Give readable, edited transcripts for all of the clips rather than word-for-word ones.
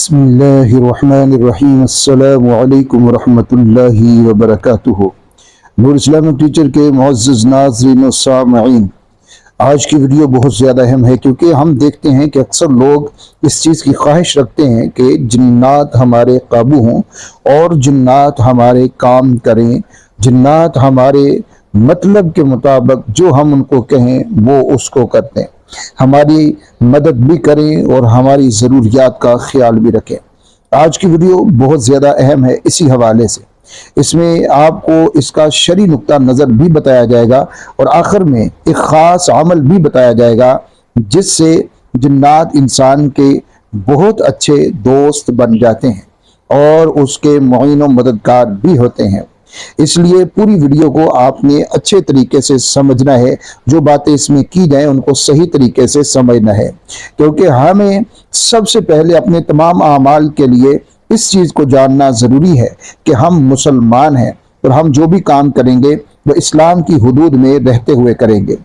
بسم اللہ الرحمن الرحیم السلام علیکم ورحمۃ اللہ وبرکاتہ۔ نور اسلامک ٹیچر کے معزز ناظرین و سامعین، آج کی ویڈیو بہت زیادہ اہم ہے کیونکہ ہم دیکھتے ہیں کہ اکثر لوگ اس چیز کی خواہش رکھتے ہیں کہ جنات ہمارے قابو ہوں اور جنات ہمارے کام کریں، جنات ہمارے مطلب کے مطابق جو ہم ان کو کہیں وہ اس کو کرتے ہیں، ہماری مدد بھی کریں اور ہماری ضروریات کا خیال بھی رکھیں۔ آج کی ویڈیو بہت زیادہ اہم ہے اسی حوالے سے، اس میں آپ کو اس کا شرعی نقطہ نظر بھی بتایا جائے گا اور آخر میں ایک خاص عمل بھی بتایا جائے گا جس سے جنات انسان کے بہت اچھے دوست بن جاتے ہیں اور اس کے معین و مددگار بھی ہوتے ہیں۔ اس لیے پوری ویڈیو کو آپ نے اچھے طریقے سے سمجھنا ہے، جو باتیں اس میں کی جائیں ان کو صحیح طریقے سے سمجھنا ہے، کیونکہ ہمیں سب سے پہلے اپنے تمام اعمال کے لیے اس چیز کو جاننا ضروری ہے کہ ہم مسلمان ہیں اور ہم جو بھی کام کریں گے وہ اسلام کی حدود میں رہتے ہوئے کریں گے۔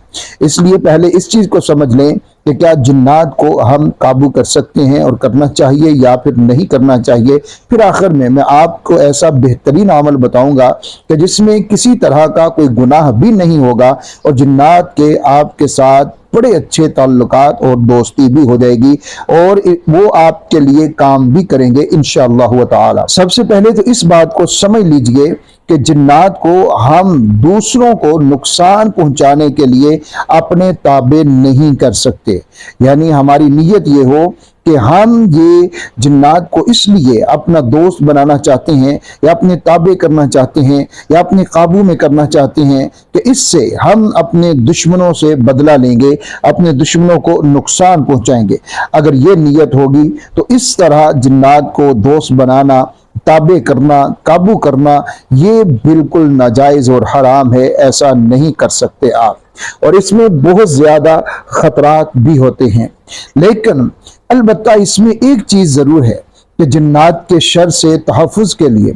اس لیے پہلے اس چیز کو سمجھ لیں کہ کیا جنات کو ہم قابو کر سکتے ہیں اور کرنا چاہیے یا پھر نہیں کرنا چاہیے۔ پھر آخر میں آپ کو ایسا بہترین عمل بتاؤں گا کہ جس میں کسی طرح کا کوئی گناہ بھی نہیں ہوگا اور جنات کے آپ کے ساتھ بڑے اچھے تعلقات اور دوستی بھی ہو جائے گی اور وہ آپ کے لیے کام بھی کریں گے انشاءاللہ تعالی۔ سب سے پہلے تو اس بات کو سمجھ لیجئے کہ جنات کو ہم دوسروں کو نقصان پہنچانے کے لیے اپنے تابع نہیں کر سکتے، یعنی ہماری نیت یہ ہو کہ ہم یہ جنات کو اس لیے اپنا دوست بنانا چاہتے ہیں یا اپنے تابع کرنا چاہتے ہیں یا اپنے قابو میں کرنا چاہتے ہیں کہ اس سے ہم اپنے دشمنوں سے بدلہ لیں گے، اپنے دشمنوں کو نقصان پہنچائیں گے۔ اگر یہ نیت ہوگی تو اس طرح جنات کو دوست بنانا، تابع کرنا، قابو کرنا یہ بالکل ناجائز اور حرام ہے، ایسا نہیں کر سکتے آپ، اور اس میں بہت زیادہ خطرات بھی ہوتے ہیں۔ لیکن البتہ اس میں ایک چیز ضرور ہے کہ جنات کے شر سے تحفظ کے لیے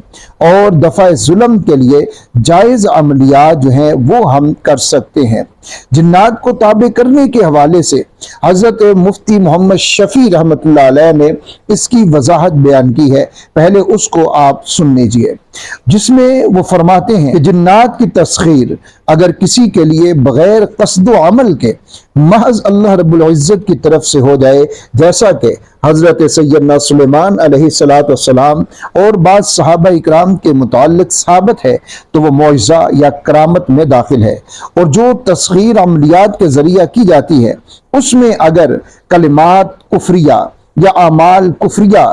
اور دفع ظلم کے لیے جائز عملیات جو ہیں وہ ہم کر سکتے ہیں۔ جنات کو تابع کرنے کے حوالے سے حضرت مفتی محمد شفیع رحمۃ اللہ علیہ نے اس کی وضاحت بیان کی ہے، پہلے اس کو آپ سن لیجئے، جس میں وہ فرماتے ہیں کہ جنات کی تسخیر اگر کسی کے لیے بغیر قصد و عمل کے محض اللہ رب العزت کی طرف سے ہو جائے، جیسا کہ حضرت سیدنا سلیمان علیہ السلام اور بعض صحابہ اکرام کے متعلق ثابت ہے تو وہ معجزہ یا کرامت میں داخل ہے، اور جو تسخیر عملیات کے ذریعہ کی جاتی ہے اس میں اگر کلمات کفریہ یا اعمال کفریہ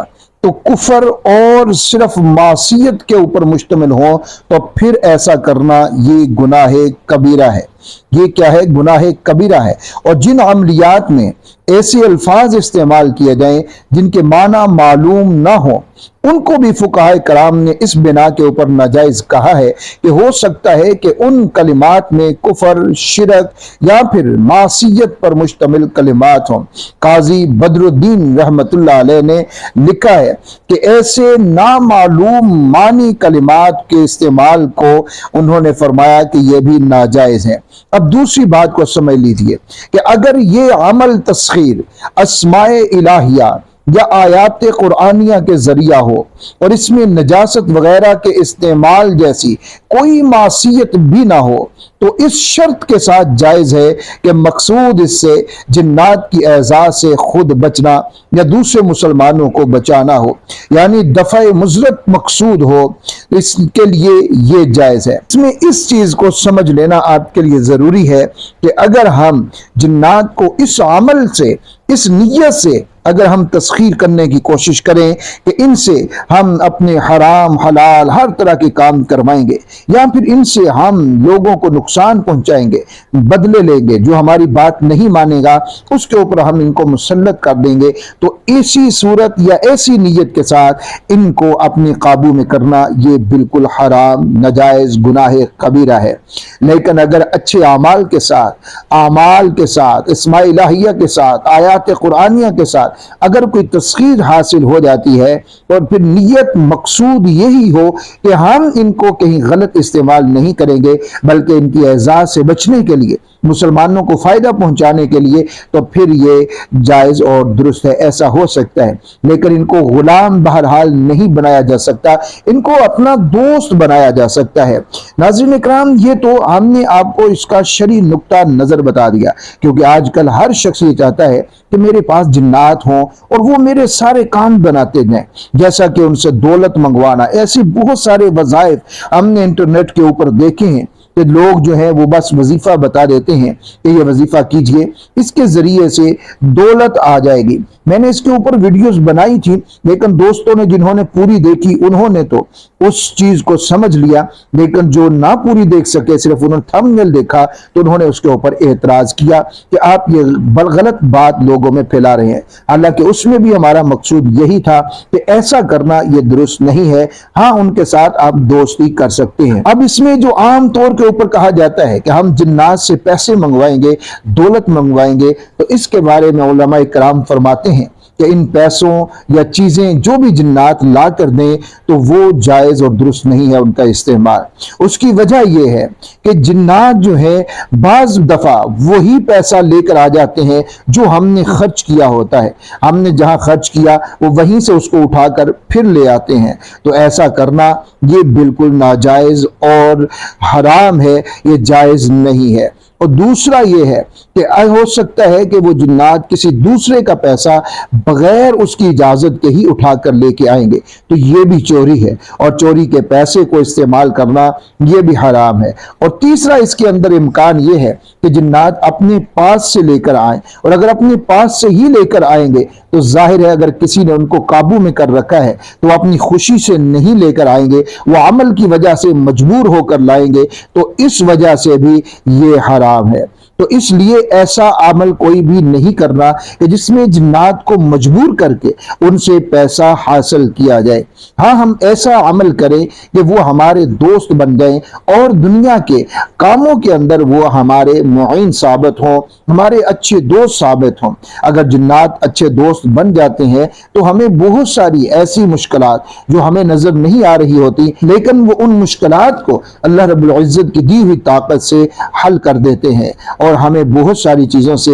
تو کفر اور صرف معصیت کے اوپر مشتمل ہو تو پھر ایسا کرنا یہ گناہ کبیرہ ہے۔ یہ کیا ہے؟ گناہ کبیرہ ہے۔ اور جن عملیات میں ایسے الفاظ استعمال کیے جائیں جن کے معنی معلوم نہ ہو، ان کو بھی فقہائے کرام نے اس بنا کے اوپر ناجائز کہا ہے کہ ہو سکتا ہے کہ ان کلمات میں کفر، شرک یا پھر معصیت پر مشتمل کلمات ہوں۔ قاضی بدر الدین رحمت اللہ علیہ نے لکھا ہے کہ ایسے نامعلوم معنی کلمات کے استعمال کو انہوں نے فرمایا کہ یہ بھی ناجائز ہے۔ اب دوسری بات کو سمجھ لیجئے کہ اگر یہ عمل تسخیر اسماء الہیہ یا آیات قرآنیہ کے ذریعہ ہو اور اس میں نجاست وغیرہ کے استعمال جیسی کوئی معصیت بھی نہ ہو تو اس شرط کے ساتھ جائز ہے کہ مقصود اس سے جنات کی اذیت سے خود بچنا یا دوسرے مسلمانوں کو بچانا ہو، یعنی دفع مضرت مقصود ہو، اس کے لیے یہ جائز ہے۔ اس میں اس چیز کو سمجھ لینا آپ کے لیے ضروری ہے کہ اگر ہم جنات کو اس عمل سے، اس نیت سے اگر ہم تسخیر کرنے کی کوشش کریں کہ ان سے ہم اپنے حرام حلال ہر طرح کے کام کروائیں گے یا پھر ان سے ہم لوگوں کو نقصان پہنچائیں گے، بدلے لیں گے، جو ہماری بات نہیں مانے گا اس کے اوپر ہم ان کو مسلط کر دیں گے، تو ایسی صورت یا ایسی نیت کے ساتھ ان کو اپنے قابو میں کرنا یہ بالکل حرام، ناجائز، گناہ کبیرہ ہے۔ لیکن اگر اچھے اعمال کے ساتھ اسماء الہیہ کے ساتھ، آیات قرآنیہ کے ساتھ اگر کوئی تسخیر حاصل ہو جاتی ہے اور پھر نیت مقصود یہی ہو کہ ہم ان کو کہیں غلط استعمال نہیں کریں گے بلکہ ان کی اعزاز سے بچنے کے لیے، مسلمانوں کو فائدہ پہنچانے کے لیے، تو پھر یہ جائز اور درست ہے، ایسا ہو سکتا ہے۔ لیکن ان کو غلام بہرحال نہیں بنایا جا سکتا، ان کو اپنا دوست بنایا جا سکتا ہے۔ ناظرین اکرام، یہ تو ہم نے آپ کو اس کا شرعی نقطہ نظر بتا دیا، کیونکہ آج کل ہر شخص یہ چاہتا ہے کہ میرے پاس جنات ہوں اور وہ میرے سارے کام بناتے جائیں، جیسا کہ ان سے دولت منگوانا۔ ایسی بہت سارے وظائف ہم نے انٹرنیٹ کے اوپر دیکھے ہیں کہ لوگ جو ہے وہ بس وظیفہ بتا دیتے ہیں کہ یہ وظیفہ کیجئے، اس کے ذریعے سے دولت آ جائے گی۔ میں نے اس کے اوپر ویڈیوز بنائی تھی، لیکن دوستوں نے جنہوں نے پوری دیکھی انہوں نے تو اس چیز کو سمجھ لیا، لیکن جو نہ پوری دیکھ سکے، صرف انہوں نے تھمبنیل دیکھا تو انہوں نے اس کے اوپر اعتراض کیا کہ آپ یہ غلط بات لوگوں میں پھیلا رہے ہیں۔ حالانکہ اس میں بھی ہمارا مقصود یہی تھا کہ ایسا کرنا یہ درست نہیں ہے۔ ہاں، ان کے ساتھ آپ دوستی کر سکتے ہیں۔ اب اس میں جو عام طور کے اوپر کہا جاتا ہے کہ ہم جنات سے پیسے منگوائیں گے، دولت منگوائیں گے، تو اس کے بارے میں علماء کرام فرماتے ہیں کہ ان پیسوں یا چیزیں جو بھی جنات لا کر دیں تو وہ جائز اور درست نہیں ہے ان کا استعمال۔ اس کی وجہ یہ ہے کہ جنات جو ہے بعض دفعہ وہی پیسہ لے کر آ جاتے ہیں جو ہم نے خرچ کیا ہوتا ہے، ہم نے جہاں خرچ کیا وہ وہیں سے اس کو اٹھا کر پھر لے آتے ہیں، تو ایسا کرنا یہ بالکل ناجائز اور حرام ہے، یہ جائز نہیں ہے۔ اور دوسرا یہ ہے کہ ہو سکتا ہے کہ وہ جنات کسی دوسرے کا پیسہ بغیر اس کی اجازت کے ہی اٹھا کر لے کے آئیں گے، تو یہ بھی چوری ہے، اور چوری کے پیسے کو استعمال کرنا یہ بھی حرام ہے۔ اور تیسرا اس کے اندر امکان یہ ہے کہ جنات اپنے پاس سے لے کر آئیں، اور اگر اپنے پاس سے ہی لے کر آئیں گے تو ظاہر ہے اگر کسی نے ان کو قابو میں کر رکھا ہے تو وہ اپنی خوشی سے نہیں لے کر آئیں گے، وہ عمل کی وجہ سے مجبور ہو کر لائیں گے، تو اس وجہ سے بھی یہ حرام ہے۔ تو اس لیے ایسا عمل کوئی بھی نہیں کرنا کہ جس میں جنات کو مجبور کر کے ان سے پیسہ حاصل کیا جائے۔ ہاں، ہم ایسا عمل کریں کہ وہ ہمارے دوست بن جائیں اور دنیا کے کاموں کے اندر وہ ہمارے معین ثابت ہوں، ہمارے اچھے دوست ثابت ہوں۔ اگر جنات اچھے دوست بن جاتے ہیں تو ہمیں بہت ساری ایسی مشکلات جو ہمیں نظر نہیں آ رہی ہوتی، لیکن وہ ان مشکلات کو اللہ رب العزت کی دی ہوئی طاقت سے حل کر دیتے ہیں اور ہمیں بہت ساری چیزوں سے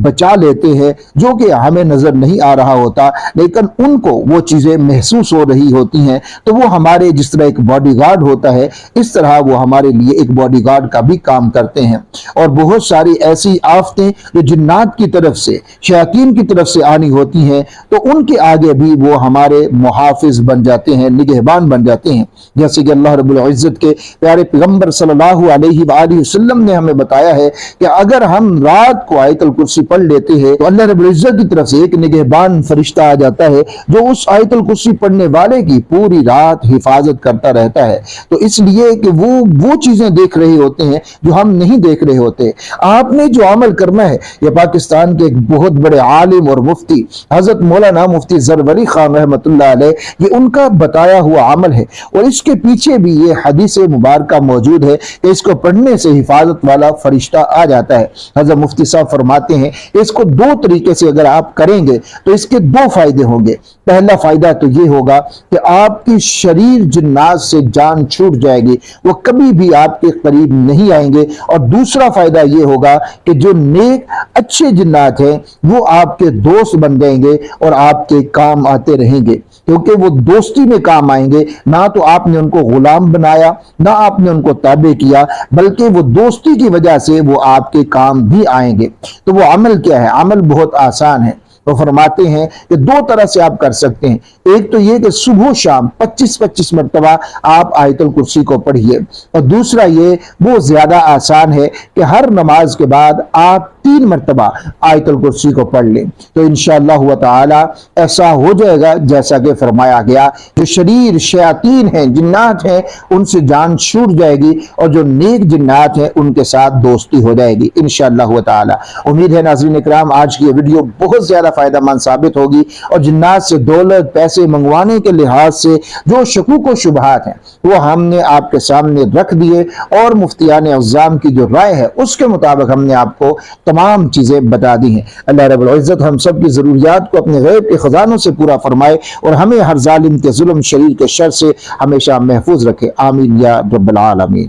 بچا لیتے ہیں جو کہ ہمیں نظر نہیں آ رہا ہوتا، لیکن ان کو وہ چیزیں محسوس ہو رہی ہوتی ہیں، تو وہ ہمارے جس طرح ایک باڈی گارڈ ہوتا ہے اس طرح وہ ہمارے لیے ایک باڈی گارڈ کا بھی کام کرتے ہیں۔ اور بہت ساری ایسی آفتیں جو جنات کی طرف سے، شیاطین کی طرف سے آنی ہوتی ہیں، تو ان کے آگے بھی وہ ہمارے محافظ بن جاتے ہیں، نگہبان بن جاتے ہیں۔ جیسے کہ اللہ رب العزت کے پیارے پیغمبر صلی اللہ علیہ وآلہ وسلم نے ہمیں بتایا ہے کہ اگر ہم رات کو آیت الکرسی پڑھ لیتے ہیں تو اللہ رب العزت کی طرف سے ایک نگہبان فرشتہ آ جاتا ہے جو اس آیت الکرسی پڑھنے والے کی پوری رات حفاظت کرتا رہتا ہے۔ تو اس لیے کہ وہ چیزیں دیکھ رہے ہوتے ہیں جو ہم نہیں دیکھ رہے ہوتے۔ آپ نے جو عمل کرنا ہے، یہ پاکستان کے ایک بہت بڑے عالم اور مفتی حضرت مولانا مفتی زروری خان رحمۃ اللہ علیہ، یہ ان کا بتایا ہوا عمل ہے، اور اس کے پیچھے بھی یہ حدیث مبارکہ موجود ہے کہ اس کو پڑھنے سے حفاظت والا فرشتہ آ جاتا ہے۔ حضرت مفتی صاحب فرماتے ہیں اس کو دو طریقے سے اگر آپ کریں گے تو اس کے دو فائدے ہوں گے۔ پہلا فائدہ تو یہ ہوگا کہ آپ کی شریر جنات سے جان چھوٹ جائے گی، وہ کبھی بھی آپ کے قریب نہیں آئیں گے، اور دوسرا فائدہ یہ ہوگا کہ جو نیک اچھے جنات ہیں وہ آپ کے دوست بن جائیں گے اور آپ کے کام آتے رہیں گے، کیونکہ وہ دوستی میں کام آئیں گے۔ نہ تو آپ نے ان کو غلام بنایا، نہ آپ نے ان کو تابع کیا، بلکہ وہ دوستی کی وجہ سے وہ آپ کے کام بھی آئیں گے۔ تو وہ عمل کیا ہے؟ عمل بہت آسان ہے۔ وہ فرماتے ہیں کہ دو طرح سے آپ کر سکتے ہیں۔ ایک تو یہ کہ صبح شام 25 مرتبہ آپ آیت الکرسی کو پڑھیے، اور دوسرا یہ وہ زیادہ آسان ہے کہ ہر نماز کے بعد آپ 3 مرتبہ آیت الکرسی کو پڑھ لیں، تو انشاءاللہ تعالی ایسا ہو جائے گا جیسا کہ فرمایا گیا، جو شریر شیاطین ہیں، جنات ہیں، ان سے جان چھوٹ جائے گی، اور جو نیک جنات ہیں ان کے ساتھ دوستی ہو جائے گی انشاءاللہ تعالی۔ امید ہے ناظرین اکرام آج کی یہ ویڈیو بہت زیادہ فائدہ مند ثابت ہوگی، اور جنات سے دولت پیسے منگوانے کے لحاظ سے جو شکوک و شبہات ہیں وہ ہم نے آپ کے سامنے رکھ دیے، اور مفتیان اعظام کی جو رائے ہے اس کے مطابق ہم نے آپ کو تمام چیزیں بتا دی ہیں۔ اللہ رب العزت ہم سب کی ضروریات کو اپنے غیب کے خزانوں سے پورا فرمائے اور ہمیں ہر ظالم کے ظلم شریر کے شر سے ہمیشہ محفوظ رکھے، آمین یا رب العالمین۔